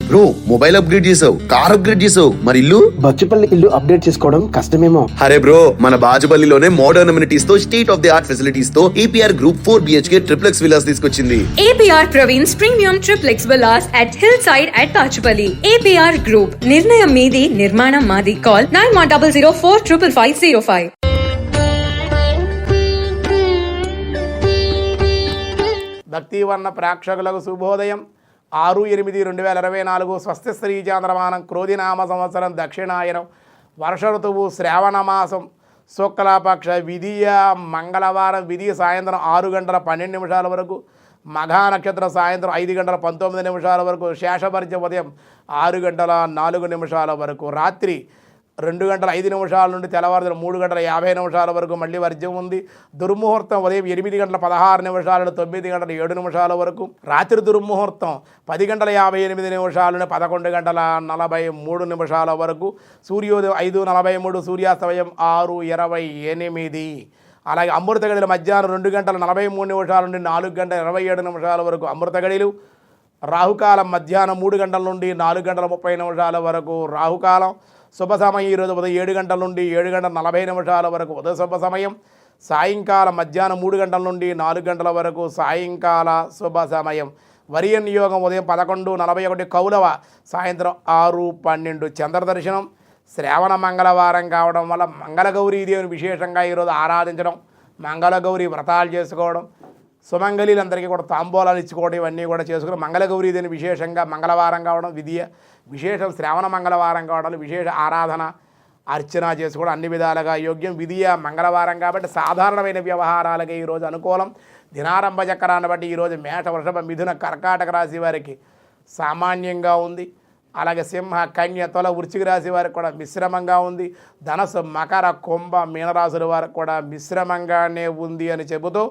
Bro mobile upgrade చేసావు, car upgrade చేసావు, మరి ఇల్లు? బచ్చుపల్లి ఇల్లు అప్డేట్ చేసుకోవడం కష్టమేమో. అరే బ్రో, మన బాజుపల్లిలోనే మోడర్న్ అమ్యూనిటీస్ తో, state of the art facilities తో APR Group 4 BHK triplex villas తీసుకొచ్చింది. APR Praveen's Premium Triplex Villas at Hillside at Bachupalli. APR Group. నిర్ణయం మీది, నిర్మాణం మాది. Call 9100455505. భక్తివర్ణ ప్రేక్షకులకు శుభోదయం. 6/8/2024 స్వస్తి శ్రీ చాంద్రమానం క్రోధినామ సంవత్సరం దక్షిణాయనం వర్ష ఋతువు శ్రావణ మాసం శుక్లపక్ష విధియ మంగళవారం విధియ సాయంత్రం 6:12 వరకు, మఘా నక్షత్రం సాయంత్రం 5:19 వరకు, శేషభర్జ ఉదయం 6:04 వరకు, రాత్రి 2:05 నుండి తెల్లవారుజాము 3:50 వరకు మళ్ళీ వర్జ్యం ఉంది. దుర్ముహూర్తం ఉదయం 8:16 నుండి 9:07 వరకు, రాత్రి దుర్ముహూర్తం 10:58 నుండి 11:43 వరకు, సూర్యోదయం 5:43, సూర్యాస్తమయం 6:28. అలాగే అమృత గడియలు మధ్యాహ్నం 2:43 నుండి 4:27 వరకు అమృత గడియలు. రాహుకాలం మధ్యాహ్నం 3 గంటల నుండి 4:30 వరకు రాహుకాలం. శుభ సమయం ఈరోజు ఉదయం 7 గంటల నుండి 7:40 వరకు ఉదయ శుభ సమయం. సాయంకాలం మధ్యాహ్నం 3 గంటల నుండి 4 గంటల వరకు సాయంకాల శుభ సమయం. వరియన్ యోగం ఉదయం 11:41 కౌలవ, సాయంత్రం 6:12 చంద్రదర్శనం. శ్రావణ మంగళవారం కావడం వల్ల మంగళగౌరీ దేవుని విశేషంగా ఈరోజు ఆరాధించడం, మంగళగౌరి వ్రతాలు చేసుకోవడం, సుమంగళీలందరికీ కూడా తాంబూలాలు ఇచ్చుకోవడం, ఇవన్నీ కూడా చేసుకుని మంగళగౌరీ దేవుని విశేషంగా మంగళవారం కావడం విధియ విశేషం. శ్రావణ మంగళవారం కావడం విశేష ఆరాధన అర్చన చేసుకోవడం అన్ని విధాలుగా యోగ్యం. విధియ మంగళవారం కాబట్టి సాధారణమైన వ్యవహారాలకి ఈరోజు అనుకూలం. దినారంభ చక్రాన్ని బట్టి ఈరోజు మేష, వృషభ, మిథున, కర్కాటక రాశి వారికి సామాన్యంగా ఉంది. అలాగే సింహ, కన్య, తుల, వృశ్చిక రాశి వారికి కూడా మిశ్రమంగా ఉంది. ధనస్సు, మకర, కుంభ, మీనరాశుల వారికి కూడా మిశ్రమంగానే ఉంది అని చెబుతూ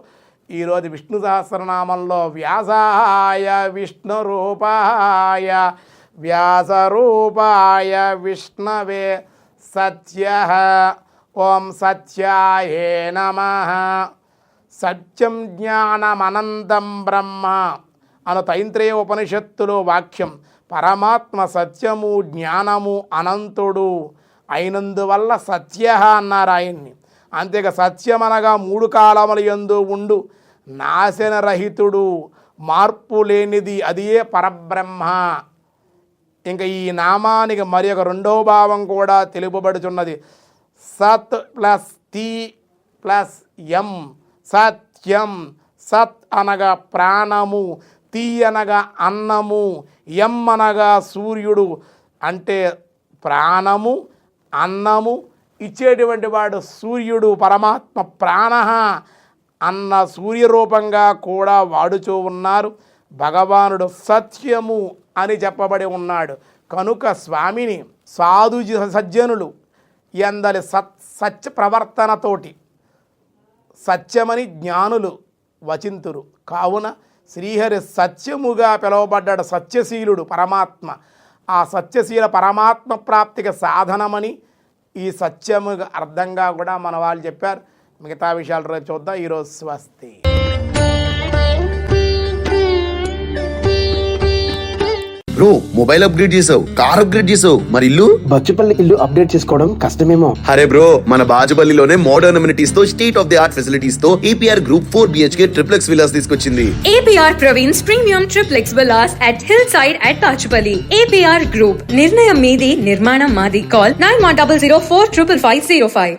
ఈరోజు విష్ణు సహస్రనామంలో వ్యాసాయ విష్ణు రూపాయ వ్యాసరూపాయ విష్ణవే సత్య ఓం సత్యాయే నమః. సత్యం జ్ఞానమనంతం బ్రహ్మ అను తైత్రేయ ఉపనిషత్తులో వాక్యం. పరమాత్మ సత్యము, జ్ఞానము, అనంతుడు అయినందువల్ల సత్య అన్నారు ఆయన్ని. అంతేగా సత్యమనగా 3 కాలముల యందు ఉండు నాశనరహితుడు, మార్పు లేనిది, అదియే పరబ్రహ్మ. ఇంకా ఈ నామానికి మరి ఒక రెండవ భావం కూడా తెలుపబడుచున్నది. సత్ ప్లస్ తి ప్లస్ యం, సత్యం. సత్ అనగా ప్రాణము, తి అనగా అన్నము, యం అనగా సూర్యుడు. అంటే ప్రాణము, అన్నము ఇచ్చేటువంటి వాడు సూర్యుడు. పరమాత్మ ప్రాణ అన్న సూర్యరూపంగా కూడా వాడుచూ ఉన్నారు. భగవానుడు సత్యము అని చెప్పబడి ఉన్నాడు. కనుక స్వామిని సాధు సజ్జనులు ఎందలి సత్య ప్రవర్తనతోటి సత్యమని జ్ఞానులు వచింతురు. కావున శ్రీహరి సత్యముగా పిలువబడ్డాడు. సత్యశీలుడు పరమాత్మ. ఆ సత్యశీల పరమాత్మ ప్రాప్తికి సాధనమని ఈ సత్యముగా అర్థంగా కూడా మన వాళ్ళు చెప్పారు. మిగతా విషయాలు రేపు చూద్దాం. ఈరోజు స్వస్తి. బ్రో మొబైల్ అప్గ్రేడ్ చేసావు, కార్ అప్గ్రేడ్ చేసావు, మరి ఇల్లు? బచ్చుపల్లి ఇల్లు అప్డేట్ చేసుకోవడం కష్టమేమో. అరే బ్రో, మన బాజుపల్లిలోనే మోడర్న్ అమ్యూనిటీస్ తో, state of the art facilities తో APR Group 4 BHK triplex villas తీసుకొచ్చింది. APR Praveen's Premium Triplex Villas at Hillside at Bachupalli. APR Group. నిర్ణయం మీది, నిర్మాణం మాది. Call 9100455505.